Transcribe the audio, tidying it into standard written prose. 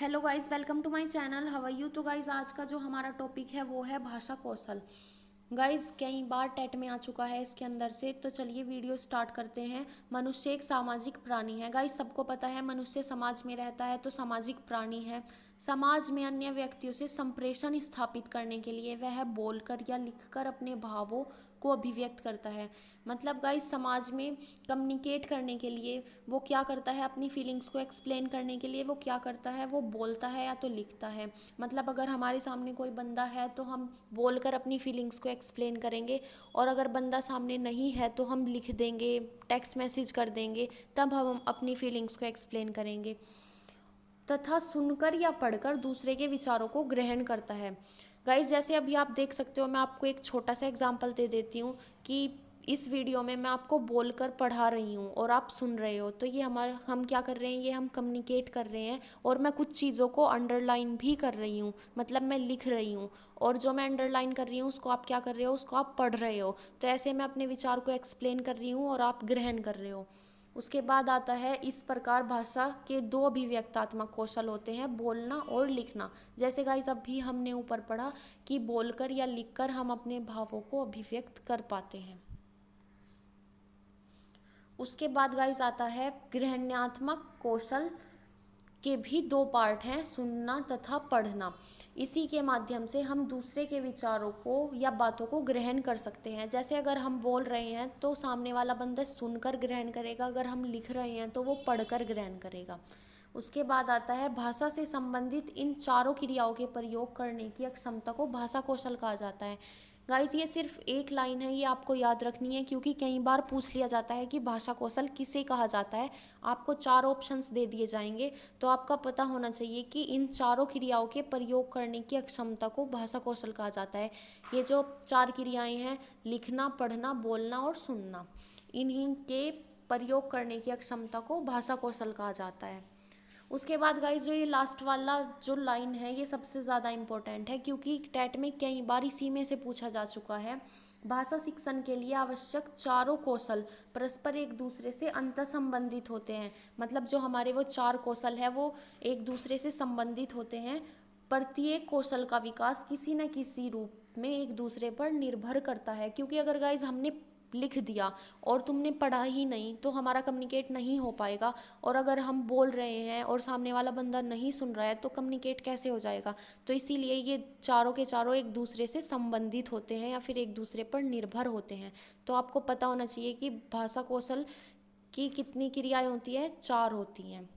Hello guys, welcome to my channel. How are you. तो guys आज का जो हमारा टॉपिक है वो है भाषा कौशल। गाइस कई बार टेट में आ चुका है इसके अंदर से, तो चलिए वीडियो स्टार्ट करते हैं। मनुष्य एक सामाजिक प्राणी है। गाइस सबको पता है मनुष्य समाज में रहता है तो सामाजिक प्राणी है। समाज में अन्य व्यक्तियों से संप्रेषण स्थापित करने के लिए वह बोलकर या लिखकर अपने भावों को अभिव्यक्त करता है। मतलब गाइस समाज में कम्युनिकेट करने के लिए वो क्या करता है, अपनी फीलिंग्स को एक्सप्लेन करने के लिए वो क्या करता है, वो बोलता है या तो लिखता है। मतलब अगर हमारे सामने कोई बंदा है तो हम बोलकर अपनी फीलिंग्स को एक्सप्लेन करेंगे, और अगर बंदा सामने नहीं है तो हम लिख देंगे, टेक्स्ट मैसेज कर देंगे, तब हम अपनी फीलिंग्स को एक्सप्लेन करेंगे। तथा सुनकर या पढ़कर दूसरे के विचारों को ग्रहण करता है। गाइस जैसे अभी आप देख सकते हो, मैं आपको एक छोटा सा एग्जांपल दे देती हूँ कि इस वीडियो में मैं आपको बोलकर पढ़ा रही हूँ और आप सुन रहे हो, तो ये हम क्या कर रहे हैं, ये हम कम्युनिकेट कर रहे हैं। और मैं कुछ चीज़ों को अंडरलाइन भी कर रही हूँ, मतलब मैं लिख रही हूँ, और जो मैं अंडरलाइन कर रही हूँ उसको आप क्या कर रहे हो, उसको आप पढ़ रहे हो। तो ऐसे मैं अपने विचार को एक्सप्लेन कर रही हूँ और आप ग्रहण कर रहे हो। उसके बाद आता है, इस प्रकार भाषा के दो अभिव्यक्तात्मक कौशल होते हैं, बोलना और लिखना। जैसे गाइस अभी हमने ऊपर पढ़ा कि बोलकर या लिखकर हम अपने भावों को अभिव्यक्त कर पाते हैं। उसके बाद गाइस आता है, ग्रहणात्मक कौशल के भी दो पार्ट हैं, सुनना तथा पढ़ना। इसी के माध्यम से हम दूसरे के विचारों को या बातों को ग्रहण कर सकते हैं। जैसे अगर हम बोल रहे हैं तो सामने वाला बंदा सुनकर ग्रहण करेगा, अगर हम लिख रहे हैं तो वो पढ़कर ग्रहण करेगा। उसके बाद आता है, भाषा से संबंधित इन चारों क्रियाओं के प्रयोग करने की क्षमता को भाषा कौशल कहा जाता है। गाइस ये सिर्फ एक लाइन है, ये आपको याद रखनी है, क्योंकि कई बार पूछ लिया जाता है कि भाषा कौशल किसे कहा जाता है। आपको चार ऑप्शंस दे दिए जाएंगे, तो आपका पता होना चाहिए कि इन चारों क्रियाओं के प्रयोग करने की अक्षमता को भाषा कौशल कहा जाता है। ये जो चार क्रियाएं हैं, लिखना, पढ़ना, बोलना और सुनना, इन्हीं के प्रयोग करने की अक्षमता को भाषा कौशल कहा जाता है। उसके बाद गाइस जो ये लास्ट वाला जो लाइन है ये सबसे ज़्यादा इम्पोर्टेंट है, क्योंकि टेट में कई बार इसी में से पूछा जा चुका है। भाषा शिक्षण के लिए आवश्यक चारों कौशल परस्पर एक दूसरे से अंतर संबंधित होते हैं। मतलब जो हमारे वो चार कौशल है वो एक दूसरे से संबंधित होते हैं। प्रत्येक कौशल का विकास किसी न किसी रूप में एक दूसरे पर निर्भर करता है, क्योंकि अगर गाइज हमने लिख दिया और तुमने पढ़ा ही नहीं तो हमारा कम्युनिकेट नहीं हो पाएगा। और अगर हम बोल रहे हैं और सामने वाला बंदा नहीं सुन रहा है तो कम्युनिकेट कैसे हो जाएगा। तो इसीलिए ये चारों के चारों एक दूसरे से संबंधित होते हैं या फिर एक दूसरे पर निर्भर होते हैं। तो आपको पता होना चाहिए कि भाषा कौशल की कितनी क्रियाएं होती है, चार होती हैं।